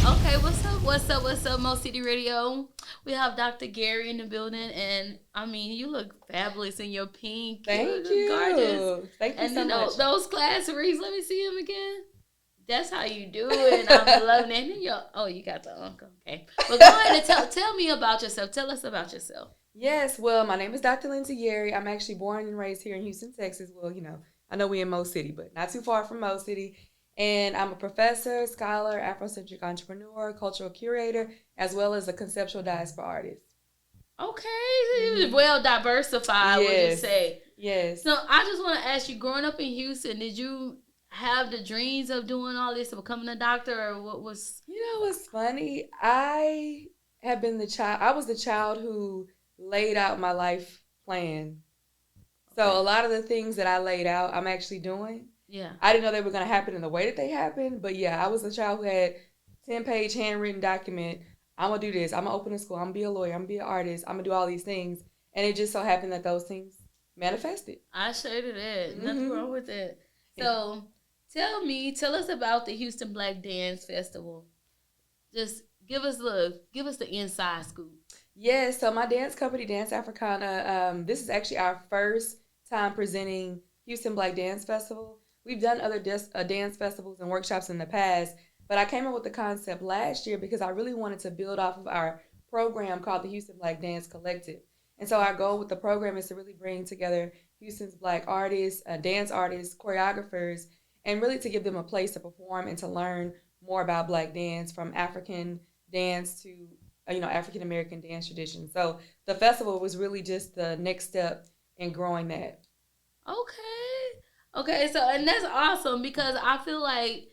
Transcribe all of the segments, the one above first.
Okay, what's up? What's up? What's up, Mo City Radio? We have Dr. Gary in the building, and I mean, you look fabulous in your pink. Thank You're gorgeous. you. Thank you And so much. those class rings, let me see them again. That's how you do it. I'm loving it. And you got the uncle. Okay. But go ahead and tell me about yourself. Tell us about yourself. Yes, well, my name is Dr. Lindsay Gary. I'm actually born and raised here in Houston, Texas. Well, I know we in Mo City, but not too far from Mo City. And I'm a professor, scholar, Afrocentric entrepreneur, cultural curator, as well as a conceptual diaspora artist. Okay, well diversified, would you say? Yes. So I just want to ask you, growing up in Houston, did you have the dreams of doing all this, of becoming a doctor, or what was? You know what's funny? I was the child who laid out my life plan. So a lot of the things that I laid out, I'm actually doing. Yeah. I didn't know they were going to happen in the way that they happened, but yeah, I was the child who had 10-page handwritten document. I'm going to do this. I'm going to open a school. I'm going to be a lawyer. I'm going to be an artist. I'm going to do all these things. And it just so happened that those things manifested. I sure did it. Nothing wrong with it. So tell us about the Houston Black Dance Festival. Just give us the inside scoop. Yeah, so my dance company, Dance Africana, this is actually our first time presenting Houston Black Dance Festival. We've done other dance festivals and workshops in the past, but I came up with the concept last year because I really wanted to build off of our program called the Houston Black Dance Collective. And so our goal with the program is to really bring together Houston's Black artists, dance artists, choreographers, and really to give them a place to perform and to learn more about Black dance, from African dance to African American dance tradition. So the festival was really just the next step in growing that. Okay, so and that's awesome because I feel like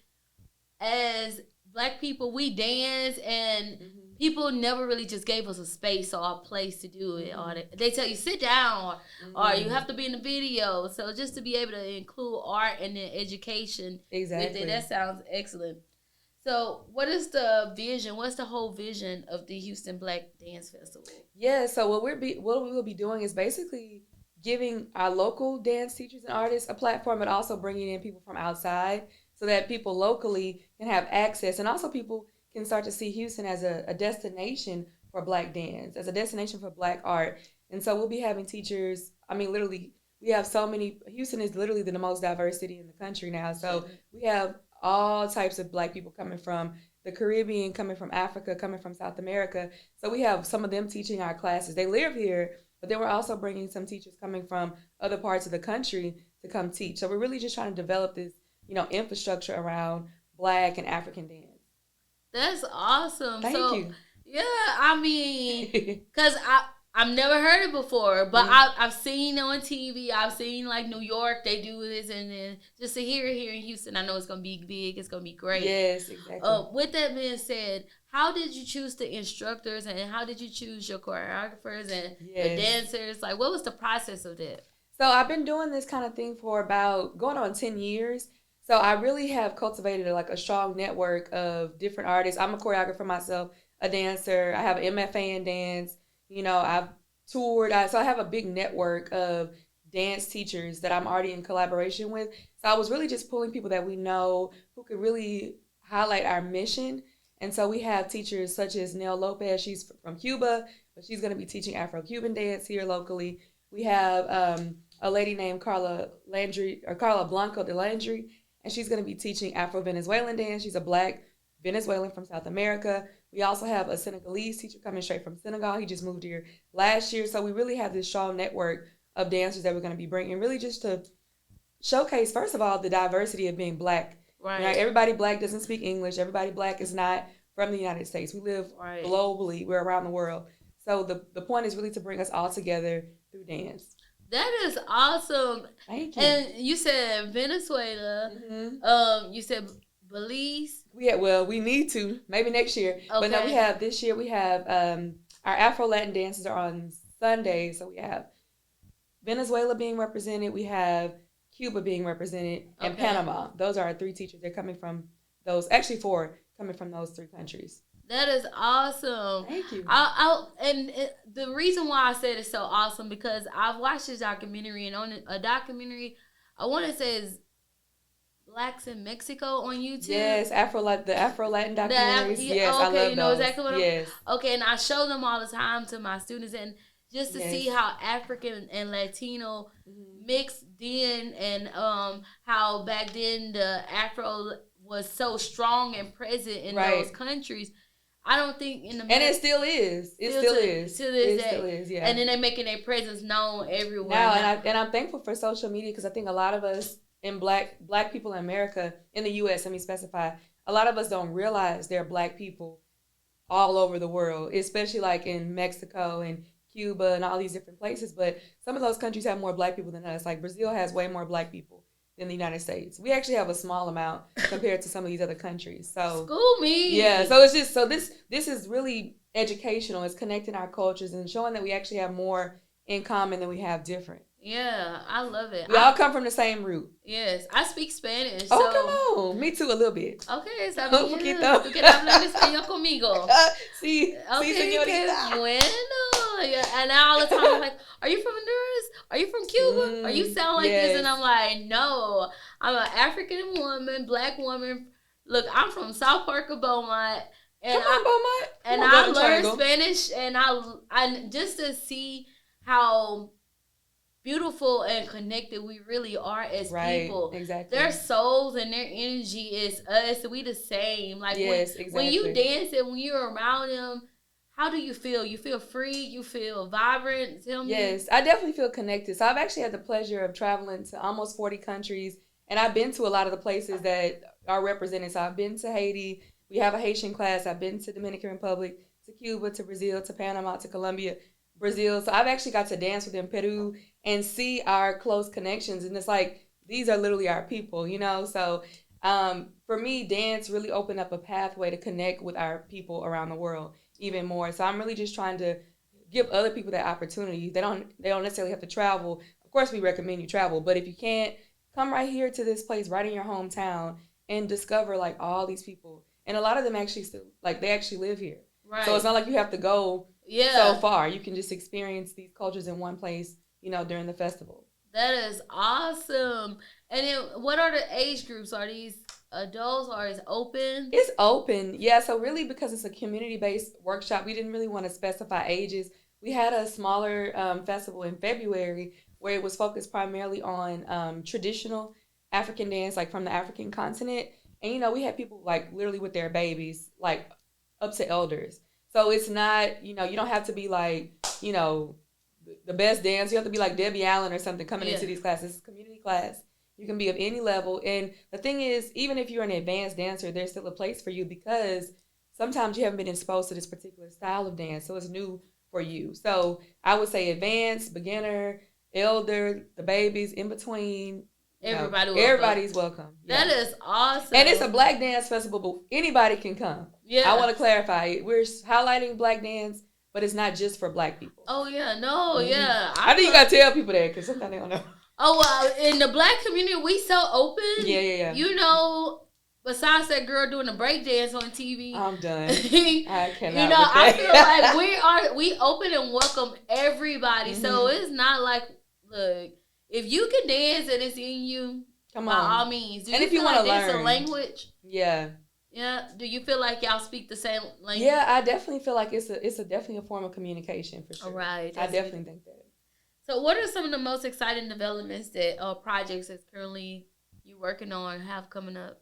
as Black people we dance and people never really just gave us a space or a place to do it, or they tell you sit down, or you have to be in the video. So just to be able to include art and then education with it, that sounds excellent. So what is the vision? What's the whole vision of the Houston Black Dance Festival? Yeah, so what we will be doing is basically giving our local dance teachers and artists a platform, but also bringing in people from outside so that people locally can have access, and also people can start to see Houston as a destination for Black dance, as a destination for Black art. And so we'll be having teachers, I mean, literally, we have so many, Houston is literally the most diverse city in the country now. So we have all types of Black people coming from the Caribbean, coming from Africa, coming from South America. So we have some of them teaching our classes. They live here, but then we're also bringing some teachers coming from other parts of the country to come teach. So we're really just trying to develop this, infrastructure around Black and African dance. That's awesome. Thank you. Yeah, I mean, because I've never heard it before, but I've seen on TV. I've seen like New York, they do this, and then just to hear it here in Houston, I know it's gonna be big. It's gonna be great. Yes, exactly. With that being said, how did you choose the instructors, and how did you choose your choreographers and the dancers? Like, what was the process of that? So I've been doing this kind of thing for about going on 10 years. So I really have cultivated a strong network of different artists. I'm a choreographer myself, a dancer. I have an MFA in dance. I've toured. So I have a big network of dance teachers that I'm already in collaboration with. So I was really just pulling people that we know who could really highlight our mission. And so we have teachers such as Nell Lopez. She's from Cuba, but she's going to be teaching Afro-Cuban dance here locally. We have a lady named Carla Blanco de Landry, and she's going to be teaching Afro-Venezuelan dance. She's a Black Venezuelan from South America. We also have a Senegalese teacher coming straight from Senegal. He just moved here last year. So we really have this strong network of dancers that we're going to be bringing, really just to showcase, first of all, the diversity of being Black. Right. Everybody Black doesn't speak English. Everybody Black is not from the United States. We live globally. We're around the world. So the point is really to bring us all together through dance. That is awesome. Thank you. And you said Venezuela. You said Belize. We need to maybe next year. Okay. But no, we have this year. We have our Afro Latin dances are on Sunday, so we have Venezuela being represented. We have Cuba being represented, and Panama. Those are our 3 teachers. They're coming from those. Actually, 4 coming from those 3 countries. That is awesome. Thank you. The reason why I said it's so awesome because I've watched this documentary, and on a documentary, I want to say is Blacks in Mexico on YouTube. Yes, the Afro Latin documentaries. Yes, I love you know those. exactly what yes. Okay, and I show them all the time to my students, and just to Yes. see how African and Latino mixed in, and how back then the Afro was so strong and present in those countries. I don't think in America, and it still is. It still is. To this day. Still is. Yeah. And then they're making their presence known everywhere now. And I'm thankful for social media, because I think a lot of us in black people in America, in the U.S., let me specify, a lot of us don't realize there are Black people all over the world, especially like in Mexico and Cuba and all these different places. But some of those countries have more Black people than us. Like Brazil has way more Black people than the United States. We actually have a small amount compared to some of these other countries. So school me. Yeah, so it's just, so this is really educational. It's connecting our cultures and showing that we actually have more in common than we have different. Yeah, I love it. We all come from the same root. Yes, I speak Spanish. Oh, come on. Me too, a little bit. Okay, está bien. Tú quieres hablar español conmigo. Sí, señorita. Bueno. Yeah, and now all the time I'm like, are you from Honduras? Are you from Cuba? Or you sound like this? And I'm like, no. I'm an African woman, Black woman. Look, I'm from South Park of Beaumont. And Beaumont. And I learned Spanish, and I just to see how beautiful and connected we really are as people. Exactly. Their souls and their energy is us. We the same. Like exactly. When you dance and when you're around them, how do you feel? You feel free? You feel vibrant? Tell me. Yes, I definitely feel connected. So I've actually had the pleasure of traveling to almost 40 countries, and I've been to a lot of the places that are represented. So I've been to Haiti. We have a Haitian class. I've been to Dominican Republic, to Cuba, to Brazil, to Panama, to Colombia, Brazil. So I've actually got to dance within Peru and see our close connections. And it's like, these are literally our people, you know? So for me, dance really opened up a pathway to connect with our people around the world even more. So I'm really just trying to give other people that opportunity. They don't necessarily have to travel. Of course, we recommend you travel, but if you can't, come right here to this place right in your hometown and discover like all these people. And a lot of them actually still, like, they actually live here. Right. So it's not like you have to go so far. You can just experience these cultures in one place, you know, during the festival. That is awesome. And then what are the age groups? Are these adults, or is it open? It's open. Yeah, so really, because it's a community-based workshop, we didn't really want to specify ages. We had a smaller festival in February where it was focused primarily on traditional African dance, like from the African continent. And, you know, we had people like literally with their babies, like up to elders. So it's not, you know, you don't have to be like, you know, the best dancer. You have to be like Debbie Allen or something coming into these classes. It's a community class. You can be of any level. And the thing is, even if you're an advanced dancer, there's still a place for you, because sometimes you haven't been exposed to this particular style of dance. So it's new for you. So I would say advanced, beginner, elder, the babies, in between. Everybody's welcome. That is awesome. And it's a Black dance festival, but anybody can come. Yeah. I want to clarify it. We're highlighting Black dance, but it's not just for Black people. Oh, yeah. No, yeah. I think you got to tell people that, because sometimes they don't know. Oh, well, in the Black community, we so open. Yeah. You know, besides that girl doing the break dance on TV. I'm done. I cannot. You know, I feel like we open and welcome everybody. Mm-hmm. So it's not like, look, if you can dance and it's in you, come on, by all means. And if you want to learn, it's a language. Yeah. Yeah. Do you feel like y'all speak the same language? Yeah, I definitely feel like it's definitely a form of communication, for sure. All right. I definitely think that. So, what are some of the most exciting developments that projects that's currently you working on or have coming up?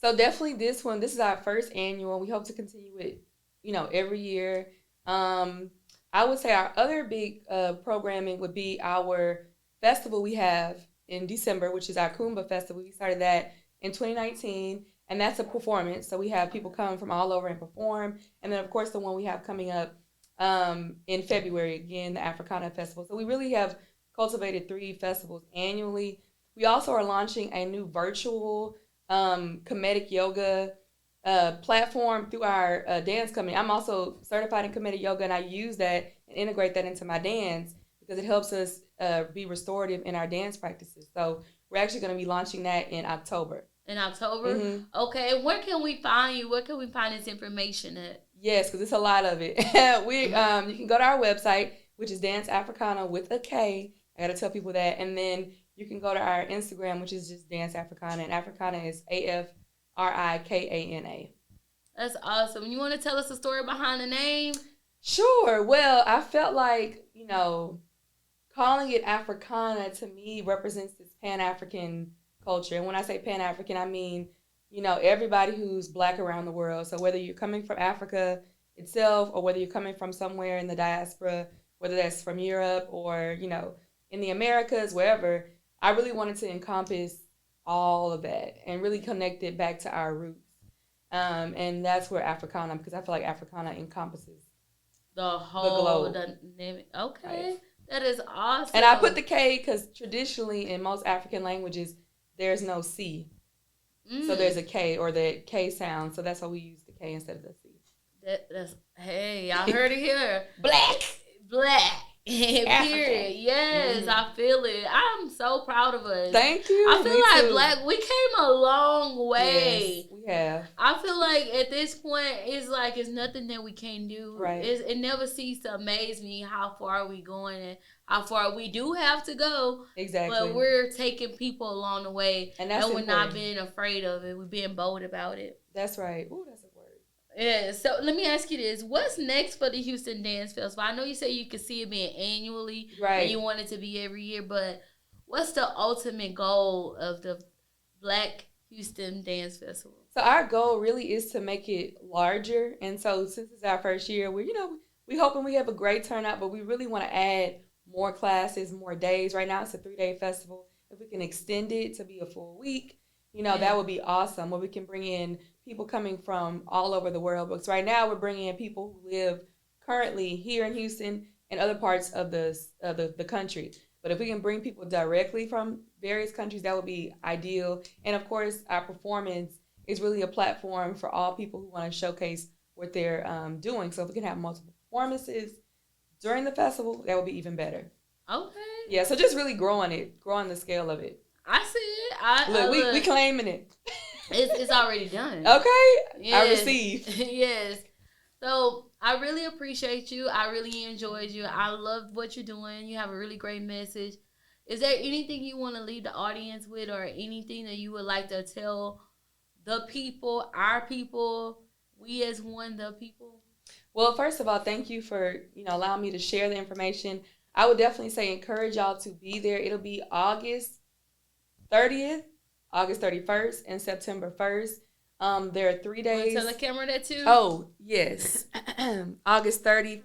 So definitely this one. This is our first annual. We hope to continue it, you know, every year. I would say our other big programming would be our festival we have in December, which is our Kumba Festival. We started that in 2019, and that's a performance. So we have people come from all over and perform. And then, of course, the one we have coming up in February, again, the Africana Festival. So we really have cultivated 3 festivals annually. We also are launching a new virtual comedic yoga platform through our dance company. I'm also certified in comedic yoga, and I use that and integrate that into my dance, because it helps us be restorative in our dance practices. So we're actually going to be launching that in October. In October? Mm-hmm. Okay. Where can we find you? Where can we find this information at? Yes, because it's a lot of it. You can go to our website, which is Dance Africana with a K. I got to tell people that. And then you can go to our Instagram, which is just Dance Africana, and Africana is AFRIKANA. That's awesome. You want to tell us the story behind the name? Sure. Well, I felt like, calling it Africana to me represents this Pan-African culture. And when I say Pan-African, I mean, everybody who's Black around the world. So whether you're coming from Africa itself or whether you're coming from somewhere in the diaspora, whether that's from Europe or, in the Americas, wherever, I really wanted to encompass all of that and really connect it back to our roots. And that's where Africana, because I feel like Africana encompasses the whole dynamic. Okay. Right. That is awesome. And I put the K because traditionally in most African languages, there's no C. So there's a K or the K sound. So that's why we use the K instead of the C. Hey, y'all heard it here. Black. Period. Yes, I feel it. I'm so proud of us. Thank you. I feel like Black, we came a long way. Yes, we have. I feel like at this point, it's nothing that we can't do. Right. It never ceases to amaze me how far we going and how far we do have to go. Exactly. But we're taking people along the way, and we're not being afraid of it. We're being bold about it. That's right. Ooh, that's a word. Yeah, so let me ask you this. What's next for the Houston Dance Festival? I know you say you could see it being annually. Right. And you want it to be every year, but what's the ultimate goal of the Black Houston Dance Festival? So our goal really is to make it larger. And so since it's our first year, we hoping we have a great turnout, but we really want to add more classes, more days. Right now it's a 3-day festival. If we can extend it to be a full week, that would be awesome, where we can bring in people coming from all over the world. Because right now we're bringing in people who live currently here in Houston and other parts of the country. But if we can bring people directly from various countries, that would be ideal. And of course, our performance is really a platform for all people who want to showcase what they're doing. So if we can have multiple performances during the festival, that would be even better. Okay. Yeah, so just really growing the scale of it. I see it. Look, we claiming it. It's already done. Okay. Yes. I receive. Yes. So I really appreciate you. I really enjoyed you. I love what you're doing. You have a really great message. Is there anything you want to leave the audience with, or anything that you would like to tell the people, our people, we as one, the people? Well, first of all, thank you for allowing me to share the information. I would definitely say encourage y'all to be there. It'll be August 30th, August 31st, and September 1st. There are 3 days. Tell the camera that too. Oh, yes. August 30th,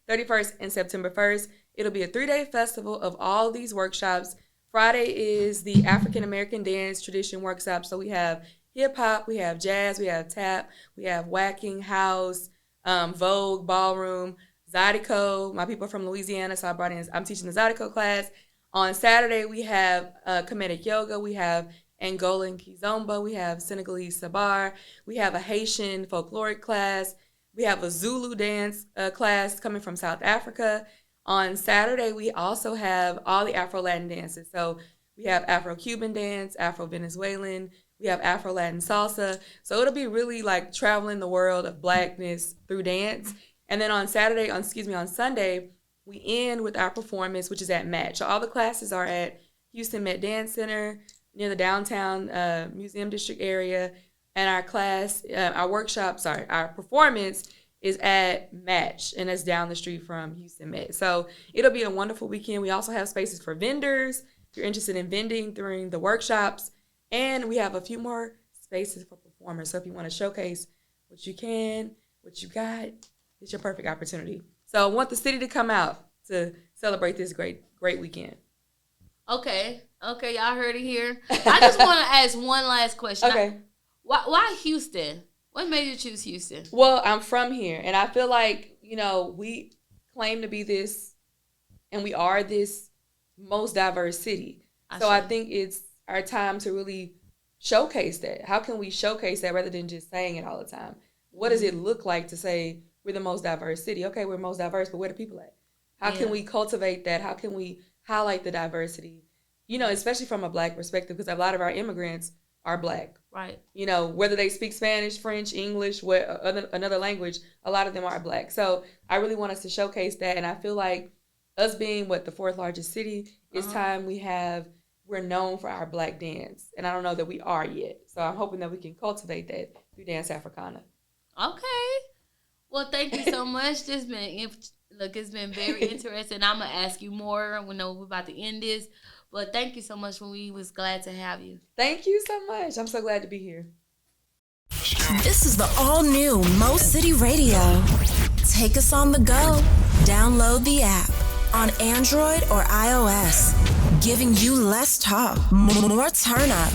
31st, and September 1st. It'll be a 3-day festival of all these workshops. Friday is the African American Dance Tradition Workshop. So we have hip-hop, we have jazz, we have tap, we have whacking, house, Vogue, ballroom, Zydeco. My people are from Louisiana, so I'm teaching the Zydeco class. On Saturday, we have Kemetic Yoga, we have Angolan Kizomba, we have Senegalese Sabar, we have a Haitian folkloric class, we have a Zulu dance class coming from South Africa. On Saturday, we also have all the Afro-Latin dances. So we have Afro-Cuban dance, Afro-Venezuelan, we have Afro-Latin salsa. So it'll be really like traveling the world of Blackness through dance. And then on Sunday, we end with our performance, which is at Match. So all the classes are at Houston Met Dance Center, near the downtown Museum District area. And our performance is at Match, and that's down the street from Houston Met. So it'll be a wonderful weekend. We also have spaces for vendors, if you're interested in vending during the workshops. And we have a few more spaces for performers. So if you want to showcase what you can, what you got, it's your perfect opportunity. So I want the city to come out to celebrate this great weekend. Okay, y'all heard it here. I just want to ask one last question. Okay. Why Houston? What made you choose Houston? Well, I'm from here, and I feel like, we claim to be this, and we are this most diverse city. I think it's our time to really showcase that. How can we showcase that rather than just saying it all the time? What does it look like to say we're the most diverse city? Okay, we're most diverse, but where the people at? How can we cultivate that? How can we highlight the diversity? Especially from a Black perspective, because a lot of our immigrants are Black. Right. Whether they speak Spanish, French, English, another language, a lot of them are Black. So I really want us to showcase that. And I feel like us being, the 4th largest city, It's time we're known for our Black dance. And I don't know that we are yet. So I'm hoping that we can cultivate that through Dance Africana. Okay. Well, thank you so much. It's been very interesting. I'm going to ask you more. We know we're about to end this. But thank you so much. We was glad to have you. Thank you so much. I'm so glad to be here. This is the all-new Mo City Radio. Take us on the go. Download the app on Android or iOS, giving you less talk, more turn up.